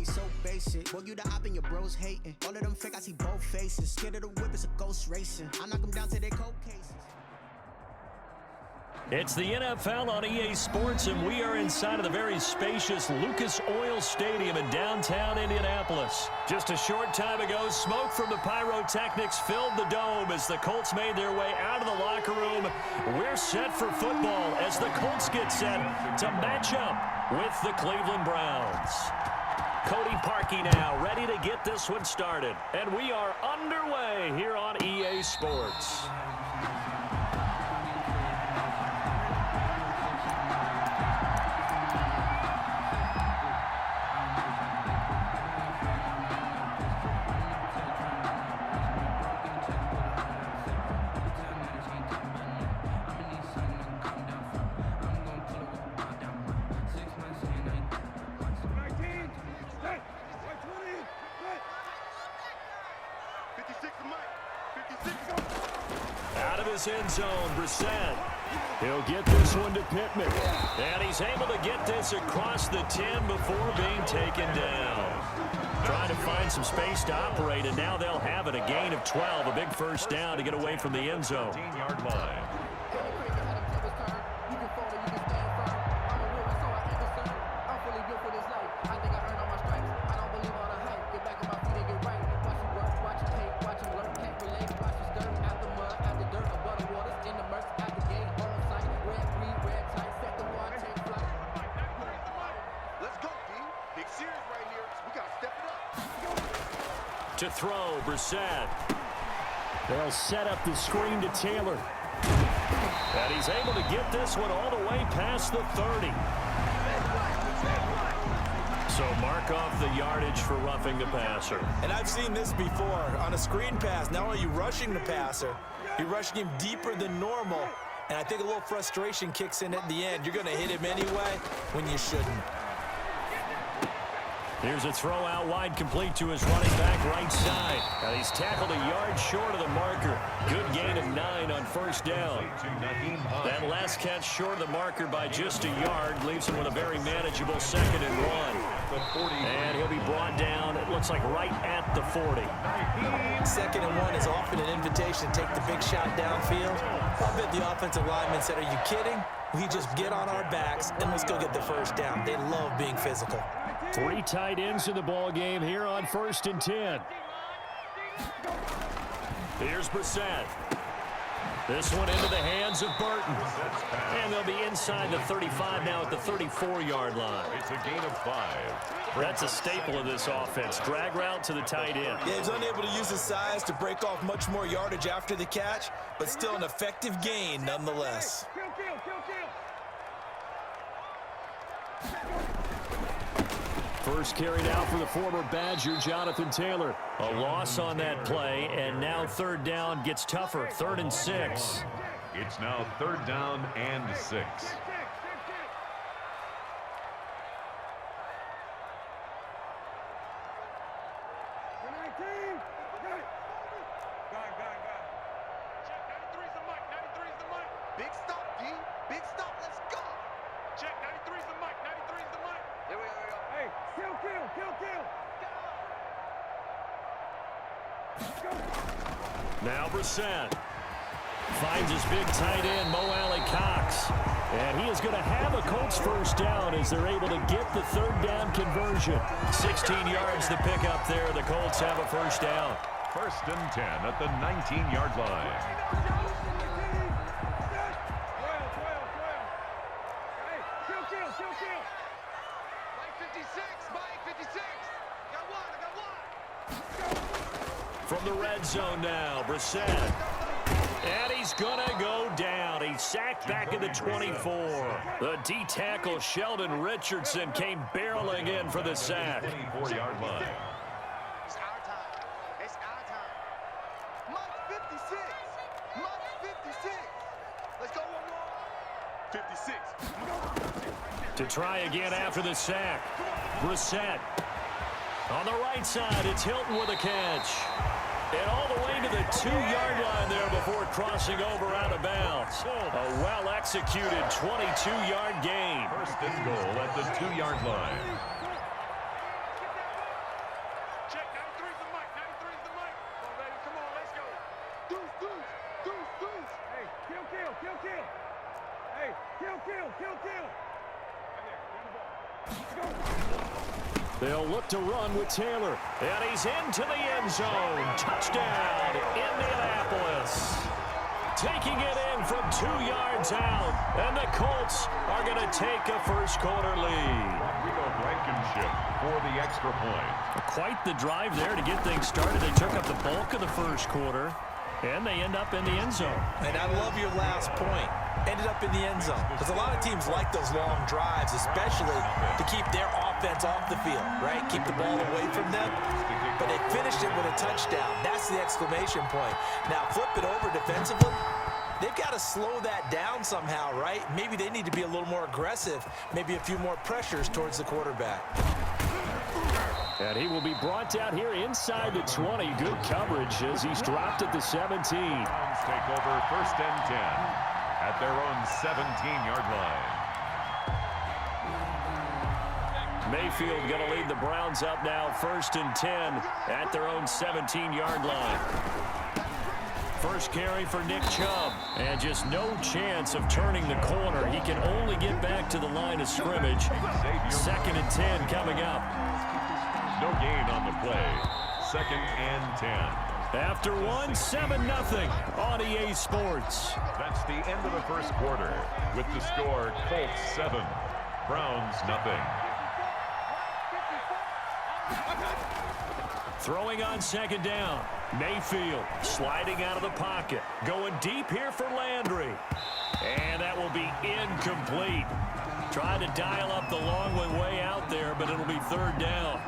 so basic. Boy, you the op and your bros hating. All of them fake, I see both faces. Scared of the whip, it's a ghost racing. I knock them down to their cold cases. It's the NFL on EA Sports, and we are inside of the very spacious Lucas Oil Stadium in downtown Indianapolis. Just a short time ago, smoke from the pyrotechnics filled the dome as the Colts made their way out of the locker room. We're set for football as the Colts get set to match up with the Cleveland Browns. Cody Parkey now ready to get this one started, and we are underway here on EA Sports. Out of his end zone, Brissett. He'll get this one to Pittman. And he's able to get this across the 10 before being taken down. Trying to find some space to operate, and now they'll have it. A gain of 12, a big first down to get away from the end zone. 15-yard line. To throw, Brissett. They'll set up the screen to Taylor. And he's able to get this one all the way past the 30. So mark off the yardage for roughing the passer. And I've seen this before. On a screen pass, not only are you rushing the passer, you're rushing him deeper than normal. And I think a little frustration kicks in at the end. You're going to hit him anyway when you shouldn't. Here's a throw out wide, complete to his running back right side. And he's tackled a yard short of the marker. Good gain of 9 on first down. That last catch short of the marker by just a yard leaves him with a very manageable 2nd and 1. And he'll be brought down, it looks like right at the 40. 2nd and 1 is often an invitation to take the big shot downfield. I bet the offensive lineman said, "Are you kidding? We just get on our backs and let's go get the first down." They love being physical. 3 tight ends in the ball game here on 1st and 10. Here's Brissett. This one into the hands of Burton. And they'll be inside the 35 now at the 34-yard line. It's a gain of 5. That's a staple of this offense. Drag route to the tight end. Yeah, he's unable to use his size to break off much more yardage after the catch, but still an effective gain nonetheless. First carried out for the former Badger, Jonathan Taylor. A loss on that play, and now 3rd down gets tougher. 3rd and 6. It's now 3rd down and 6. Big stop, D. Big stop. Let's go. Check. 93's the mic. 93's the mic. Here we go. Hey, kill. Now Brissett finds his big tight end, Mo Alley Cox. And he is going to have a Colts first down as they're able to get the 3rd down conversion. 16 yards to pick up there. The Colts have a first down. 1st and 10 at the 19-yard line. From the red zone now, Brissett. And he's going to go down. He's sacked back at the 24. The D-tackle, Sheldon Richardson, came barreling in for the sack. 24-yard line. It's our time. It's our time. Mike 56. Mike 56. Let's go one more. 56. To try again after the sack. Brissett. On the right side, it's Hilton with a catch. And all the way to the 2-yard line there before crossing over out of bounds. A well-executed 22-yard gain. 1st and goal at the 2-yard line. They'll look to run with Taylor. And he's into the end zone. Touchdown, Indianapolis. Taking it in from 2 yards out. And the Colts are going to take a first-quarter lead. Blankenship for the extra point. Quite the drive there to get things started. They took up the bulk of the first quarter, and they end up in the end zone. And I love your last point. Ended up in the end zone. Because a lot of teams like those long drives, especially to keep their offense off the field, right? Keep the ball away from them. But they finished it with a touchdown. That's the exclamation point. Now, flip it over defensively. They've got to slow that down somehow, right? Maybe they need to be a little more aggressive. Maybe a few more pressures towards the quarterback. And he will be brought down here inside the 20. Good coverage as he's dropped at the 17. Browns take over 1st and 10 at their own 17-yard line. Mayfield going to lead the Browns up now 1st and 10 at their own 17-yard line. First carry for Nick Chubb, and just no chance of turning the corner. He can only get back to the line of scrimmage. 2nd and 10 coming up. No gain on the play. 2nd and 10. After 1, 7-0 on EA Sports. That's the end of the first quarter with the score Colts 7, Browns nothing. Throwing on 2nd down. Mayfield sliding out of the pocket. Going deep here for Landry. And that will be incomplete. Trying to dial up the long way out there, but it'll be 3rd down.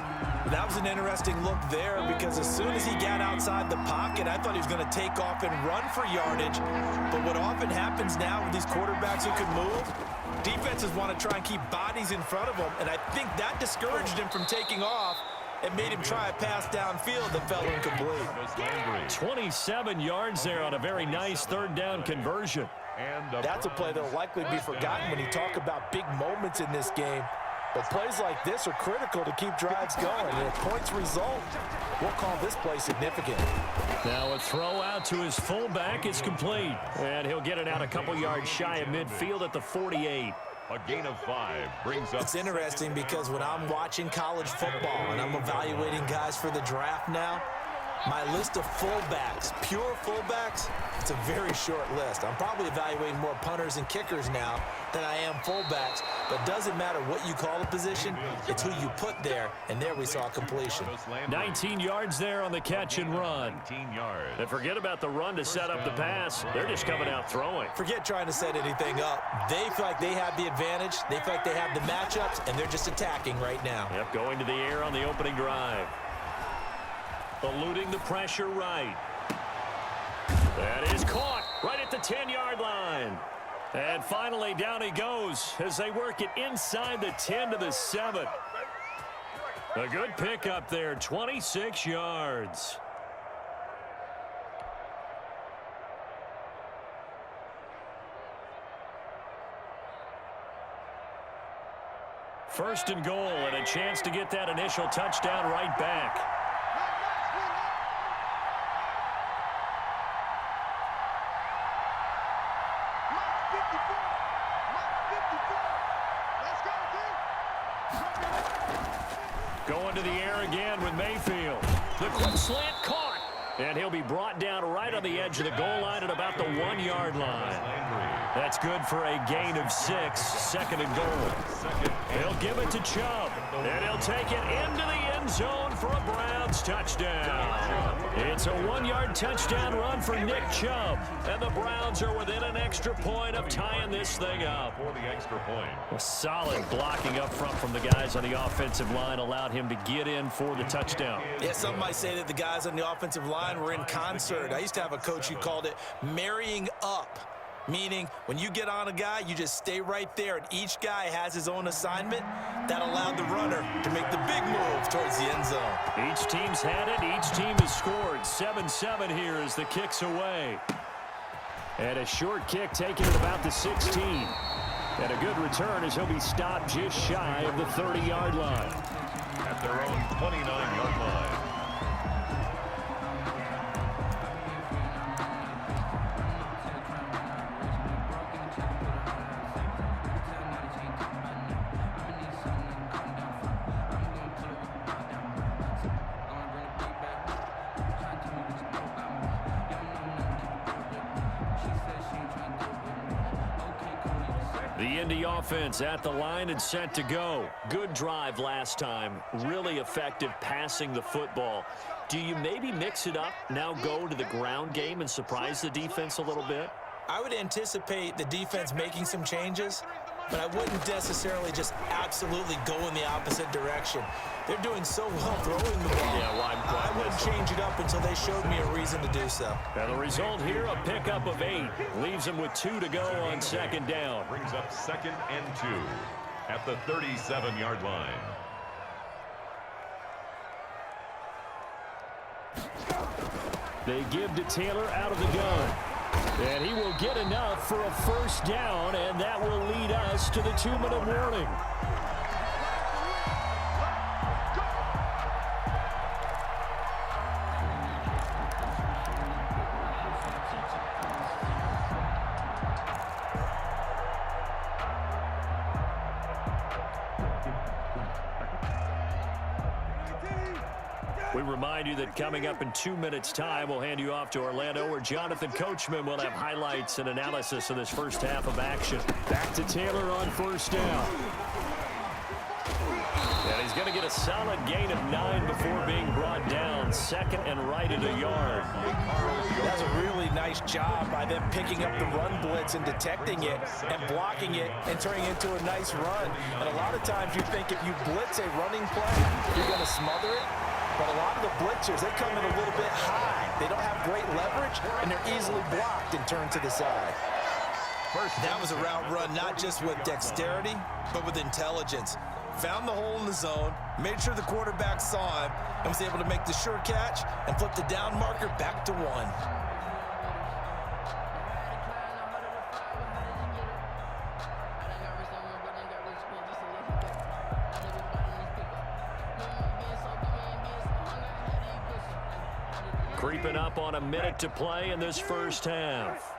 That was an interesting look there because as soon as he got outside the pocket, I thought he was going to take off and run for yardage. But what often happens now with these quarterbacks who can move, defenses want to try and keep bodies in front of them, and I think that discouraged him from taking off. It made him try a pass downfield that fell incomplete. 27 yards there on a very nice 3rd down conversion. That's a play that will likely be forgotten when you talk about big moments in this game. But plays like this are critical to keep drives going. And if points result, we'll call this play significant. Now a throw out to his fullback is complete. And he'll get it out a couple yards shy of midfield at the 48. A gain of 5 brings up. It's interesting because when I'm watching college football and I'm evaluating guys for the draft now, my list of fullbacks, pure fullbacks, it's a very short list. I'm probably evaluating more punters and kickers now than I am fullbacks. But it doesn't matter what you call a position, it's who you put there, and there we saw completion. 19 yards there on the catch and run. 19 yards. And forget about the run to set up the pass. They're just coming out throwing. Forget trying to set anything up. They feel like they have the advantage. They feel like they have the matchups, and they're just attacking right now. Yep, going to the air on the opening drive. Eluding the pressure right. That is caught right at the 10-yard line. And finally, down he goes as they work it inside the 10 to the 7. A good pickup there, 26 yards. First and goal, and a chance to get that initial touchdown right back. Going to the air again with Mayfield. The quick slant caught. And he'll be brought down right on the edge of the goal line at about the 1-yard line. That's good for a gain of 6. 2nd and goal. He'll give it to Chubb. And he'll take it into the end zone for a Browns touchdown. It's a 1-yard touchdown run for Nick Chubb. And the Browns are within an extra point of tying this thing up. For the extra point. A solid blocking up front from the guys on the offensive line allowed him to get in for the touchdown. Yeah, some might say that the guys on the offensive line were in concert. I used to have a coach who called it marrying up, meaning when you get on a guy, you just stay right there, and each guy has his own assignment. That allowed the runner to make the big move towards the end zone. Each team's had it. Each team has scored. 7-7 here as the kick's away. And a short kick taken at about the 16. And a good return as he'll be stopped just shy of the 30-yard line. At their own 29-yard line. The Indy offense at the line and set to go. Good drive last time. Really effective passing the football. Do you maybe mix it up, now go to the ground game and surprise the defense a little bit? I would anticipate the defense making some changes, but I wouldn't necessarily just absolutely go in the opposite direction. They're doing so well throwing the ball. Yeah, I wouldn't change it up until they showed me a reason to do so. And the result here, a pickup of 8. Leaves them with 2 to go on second down. Brings up 2nd and 2 at the 37-yard line. They give to Taylor out of the gun. And he will get enough for a first down, and that will lead us to the 2-minute warning. We remind you that coming up in 2 minutes' time, we'll hand you off to Orlando, where Jonathan Coachman will have highlights and analysis of this first half of action. Back to Taylor on first down. And he's going to get a solid gain of 9 before being brought down. 2nd and right at a yard. That's a really nice job by them picking up the run blitz and detecting it and blocking it and turning it into a nice run. And a lot of times you think if you blitz a running play, you're going to smother it. But a lot of the blitzers, they come in a little bit high. They don't have great leverage, and they're easily blocked and turned to the side. That was a route run, not just with dexterity, but with intelligence. Found the hole in the zone, made sure the quarterback saw him, and was able to make the sure catch and flip the down marker back to 1. Creeping up on a minute to play in this first half.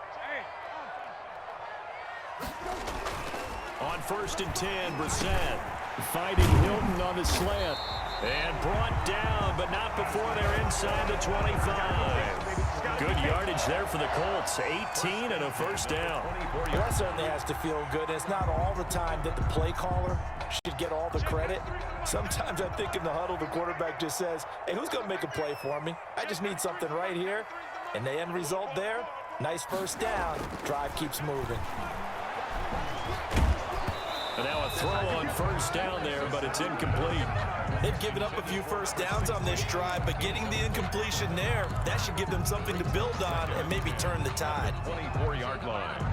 On 1st and 10, Brissett fighting Hilton on the slant. And brought down, but not before they're inside the 25. Good yardage there for the Colts. 18 and a first down. Well, that certainly has to feel good. It's not all the time that the play caller should get all the credit. Sometimes I think in the huddle, the quarterback just says, hey, who's going to make a play for me? I just need something right here. And the end result there, nice first down. Drive keeps moving. And now a throw on first down there, but it's incomplete. They've given up a few first downs on this drive, but getting the incompletion there, that should give them something to build on and maybe turn the tide. 24-yard line.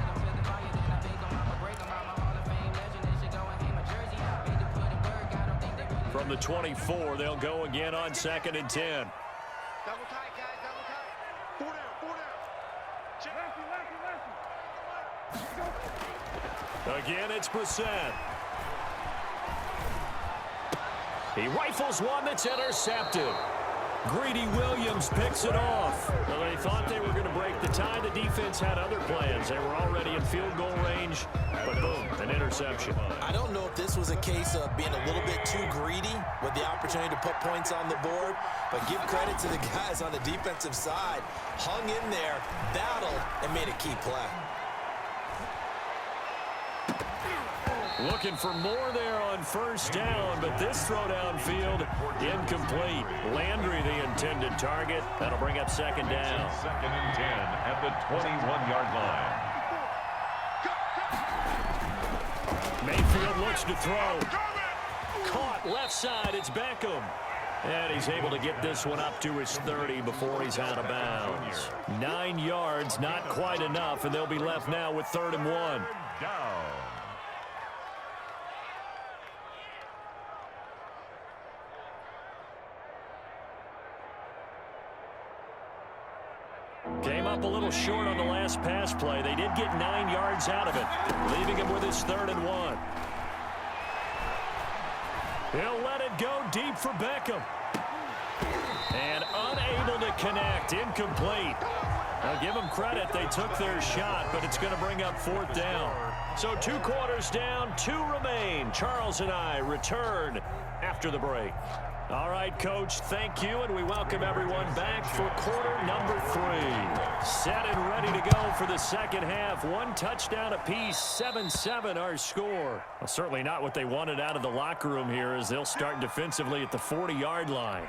From the 24, they'll go again on 2nd and 10. Double tight, guys, double tight. 4 down, 4 down. Check. Again, it's Brissett. He rifles one that's intercepted. Greedy Williams picks it off. Well, they thought they were going to break the tie. The defense had other plans. They were already in field goal range, but boom, an interception. I don't know if this was a case of being a little bit too greedy with the opportunity to put points on the board, but give credit to the guys on the defensive side. Hung in there, battled, and made a key play. Looking for more there on first down, but this throw downfield incomplete. Landry, the intended target. That'll bring up 2nd down. 2nd and 10 at the 21-yard line. Mayfield looks to throw. Caught left side. It's Beckham. And he's able to get this one up to his 30 before he's out of bounds. 9 yards, not quite enough, and they'll be left now with 3rd and 1. Down. Came up a little short on the last pass play. They did get 9 yards out of it, leaving him with his 3rd and 1. He'll let it go deep for Beckham. And unable to connect, incomplete. Now give them credit, they took their shot, but it's going to bring up 4th down. So 2 quarters down, 2 remain. Charles and I return after the break. All right, Coach, thank you, and we welcome everyone back for quarter number 3. Set and ready to go for the second half. 1 touchdown apiece, 7-7 our score. Well, certainly not what they wanted out of the locker room here as they'll start defensively at the 40-yard line.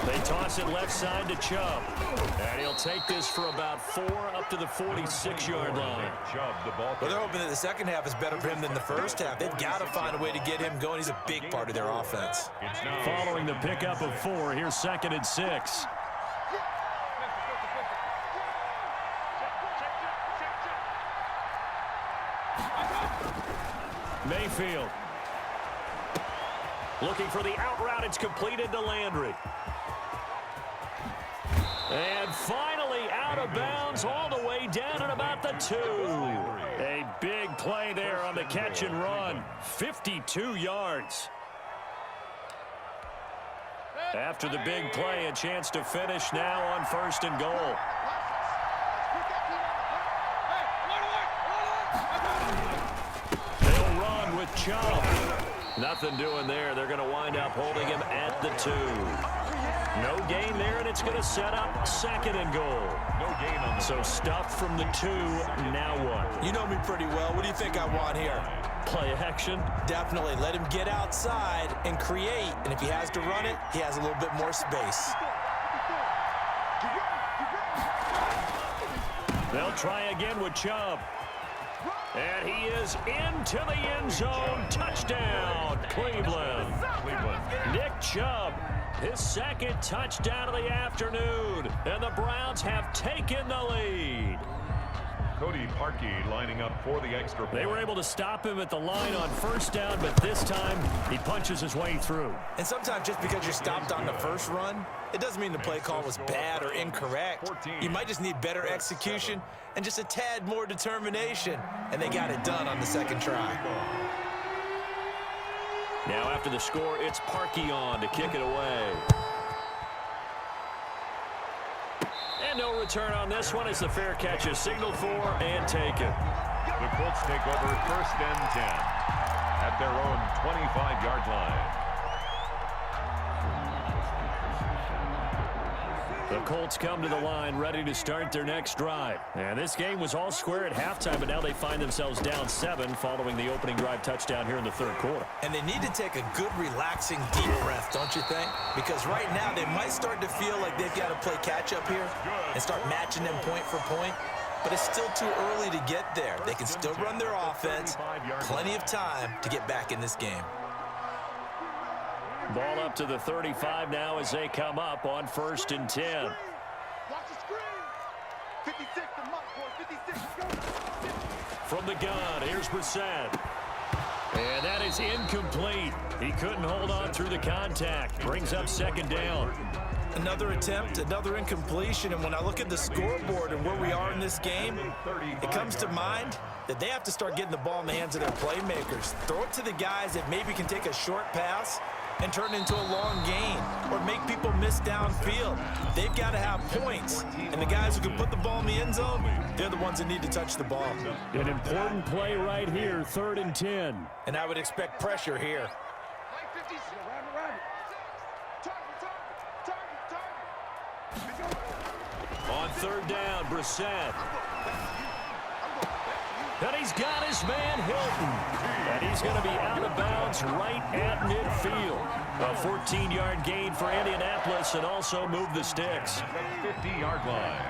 They toss it left side to Chubb. And he'll take this for about 4 up to the 46-yard line. Well, they're hoping that the second half is better for him than the first half. They've got to find a way to get him going. He's a big part of their offense. Following the pickup of 4, here's 2nd and 6. Mayfield. Looking for the out route. It's completed to Landry. And finally out of bounds all the way down at about the 2. A big play there on the catch and run. 52 yards. After the big play, a chance to finish now on 1st and goal. They'll run with Chubb. Nothing doing there. They're going to wind up holding him at the 2. No gain there, and it's going to set up 2nd and goal. No gain on the so stuffed from the 2. Now what? You know me pretty well. What do you think I want here? Play action? Definitely. Let him get outside and create. And if he has to run it, he has a little bit more space. They'll try again with Chubb. And he is into the end zone. Touchdown, Cleveland. Nick Chubb, his 2nd touchdown of the afternoon. And the Browns have taken the lead. Cody Parkey lining up for the extra point. They were able to stop him at the line on 1st down, but this time he punches his way through. And sometimes just because you're stopped on the first run, it doesn't mean the play call was bad or incorrect. You might just need better execution and just a tad more determination. And they got it done on the 2nd try. Now after the score, it's Parkey on to kick it away. And no return on this one as the fair catch is signaled for and taken. The Colts take over 1st and 10 at their own 25-yard line. The Colts come to the line ready to start their next drive. And this game was all square at halftime, but now they find themselves down 7 following the opening drive touchdown here in the 3rd quarter. And they need to take a good, relaxing, deep breath, don't you think? Because right now they might start to feel like they've got to play catch-up here and start matching them point for point. But it's still too early to get there. They can still run their offense. Plenty of time to get back in this game. Ball up to the 35 now as they come up on 1st and 10. Watch the screen. 56, the mark, boy. 56. From the gun, here's Brissett. And that is incomplete. He couldn't hold on through the contact. Brings up 2nd down. Another attempt, another incompletion, and when I look at the scoreboard and where we are in this game, it comes to mind that they have to start getting the ball in the hands of their playmakers. Throw it to the guys that maybe can take a short pass and turn it into a long gain or make people miss downfield. They've got to have points, and the guys who can put the ball in the end zone, they're the ones that need to touch the ball. An important play right here, 3rd and 10. And I would expect pressure here. On 3rd down, Brissett. And he's got his man Hilton. And he's going to be out of bounds right at midfield. A 14-yard gain for Indianapolis and also move the sticks. 50-yard line.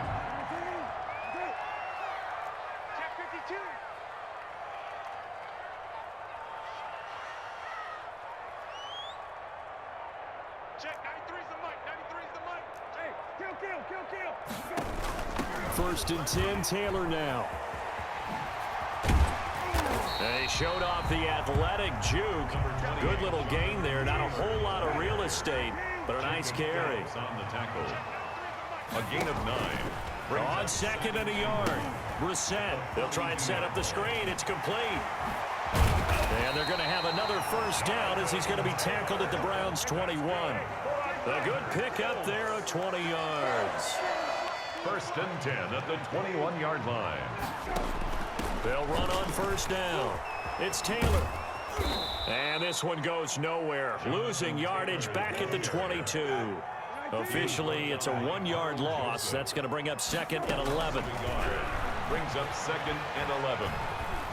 Check, 93's the mic. 93's the mic. Hey, kill. 1st and 10, Taylor now. They showed off the athletic juke. Good little gain there. Not a whole lot of real estate, but a nice carry. On the tackle. A gain of 9. On 2nd and a yard. Brissett. They'll try and set up the screen. It's complete. And they're going to have another first down as he's going to be tackled at the Browns' 21. A good pickup there of 20 yards. 1st and 10 at the 21-yard line. They'll run on first down. It's Taylor. And this one goes nowhere. Losing yardage back at the 22. Officially, it's a 1-yard loss. That's going to bring up 2nd and 11. Brings up 2nd and 11.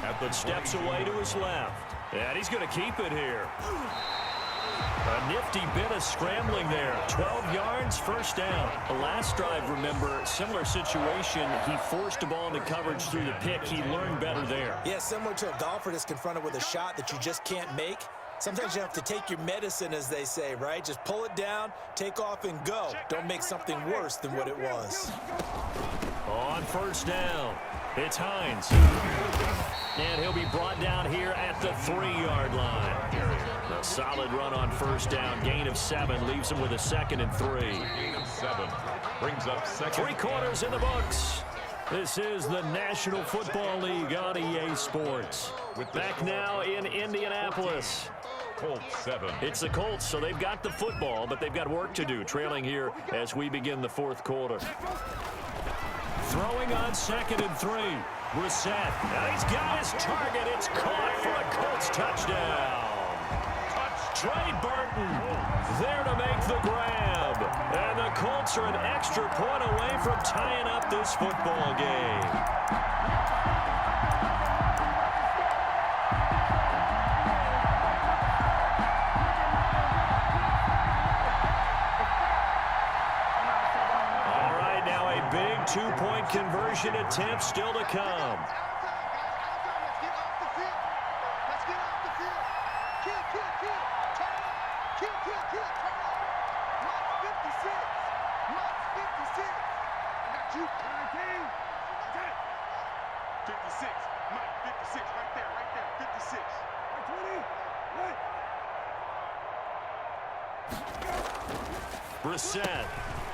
At the steps away to his left. And he's going to keep it here. A nifty bit of scrambling there. 12 yards, first down. The last drive, remember, similar situation. He forced the ball into coverage through the pick. He learned better there. Yeah, similar to a golfer that's confronted with a shot that you just can't make. Sometimes you have to take your medicine, as they say, right? Just pull it down, take off, and go. Don't make something worse than what it was. On first down, it's Hines. And he'll be brought down here at the 3-yard line. A solid run on first down. Gain of 7 leaves him with a 2nd and 3. Gain of 7 brings up 2nd. 3 quarters in the books. This is the National Football League on EA Sports. Back now in Indianapolis. Colts 7. It's the Colts, so they've got the football, but they've got work to do, trailing here as we begin the 4th quarter. Throwing on 2nd and 3. Brissett. Now he's got his target. It's caught for a Colts touchdown. Trey Burton there to make the grab. And the Colts are an extra point away from tying up this football game. Big 2-point conversion attempt still to come. Brissett.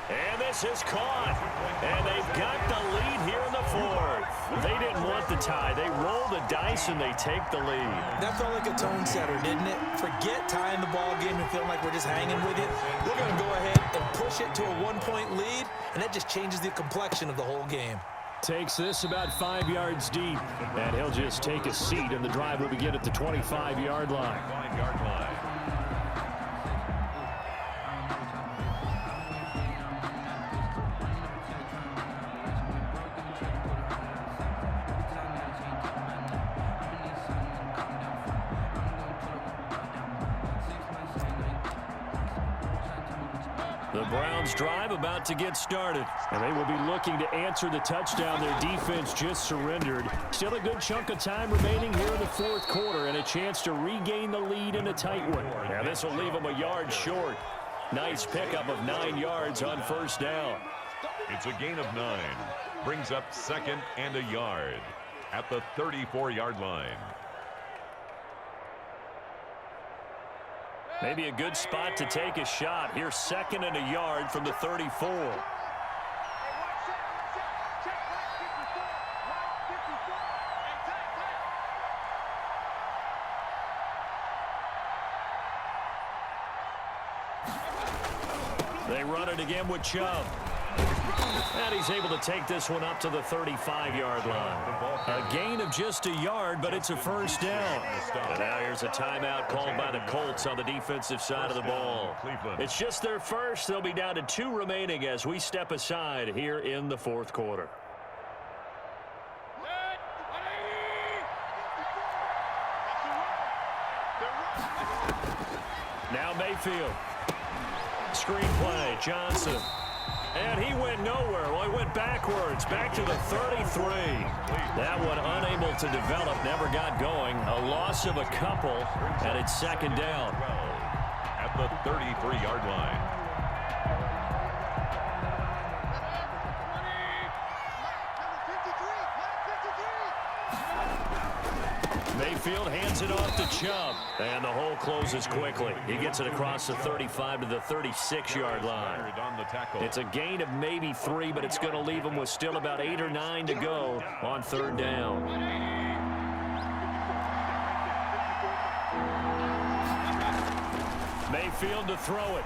And this is caught. And they've got the lead here in the 4th. They didn't want the tie. They roll the dice and they take the lead. That felt like a tone setter, didn't it? Forget tying the ball game and feeling like we're just hanging with it. We're going to go ahead and push it to a 1-point lead, and that just changes the complexion of the whole game. Takes this about 5 yards deep. And he'll just take a seat, and the drive will begin at the 25-yard line. 5-yard line. The Browns drive about to get started, and they will be looking to answer the touchdown their defense just surrendered. Still a good chunk of time remaining here in the 4th quarter and a chance to regain the lead in a tight one. Now this will leave them a yard short. Nice pickup of 9 yards on first down. It's a gain of 9. Brings up 2nd and a yard at the 34-yard line. Maybe a good spot to take a shot. Here's 2nd and a yard from the 34. They run it again with Chubb. And he's able to take this one up to the 35-yard line. A gain of just a yard, but it's a first down. And now here's a timeout called by the Colts on the defensive side of the ball. It's just their first. They'll be down to 2 remaining as we step aside here in the 4th quarter. Now Mayfield. Screen play, Johnson. And he went nowhere. Well, he went backwards, back to the 33. That one unable to develop, never got going. A loss of a couple, and it's 2nd down. At the 33-yard line. Mayfield hands it off to Chubb, and the hole closes quickly. He gets it across the 35 to the 36-yard line. It's a gain of maybe 3, but it's going to leave him with still about 8 or 9 to go on 3rd down. Mayfield to throw it.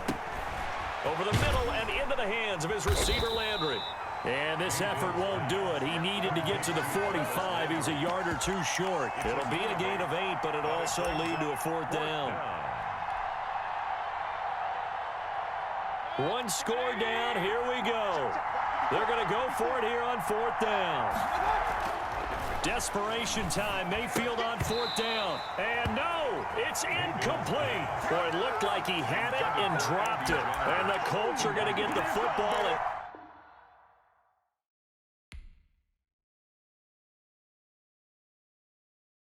Over the middle and into the hands of his receiver, Landry. And this effort won't do it. He needed to get to the 45. He's a yard or two short. It'll be a gain of 8, but it'll also lead to a 4th down. One score down. Here we go. They're going to go for it here on 4th down. Desperation time. Mayfield on 4th down. And no, it's incomplete. Boy, it looked like he had it and dropped it. And the Colts are going to get the football at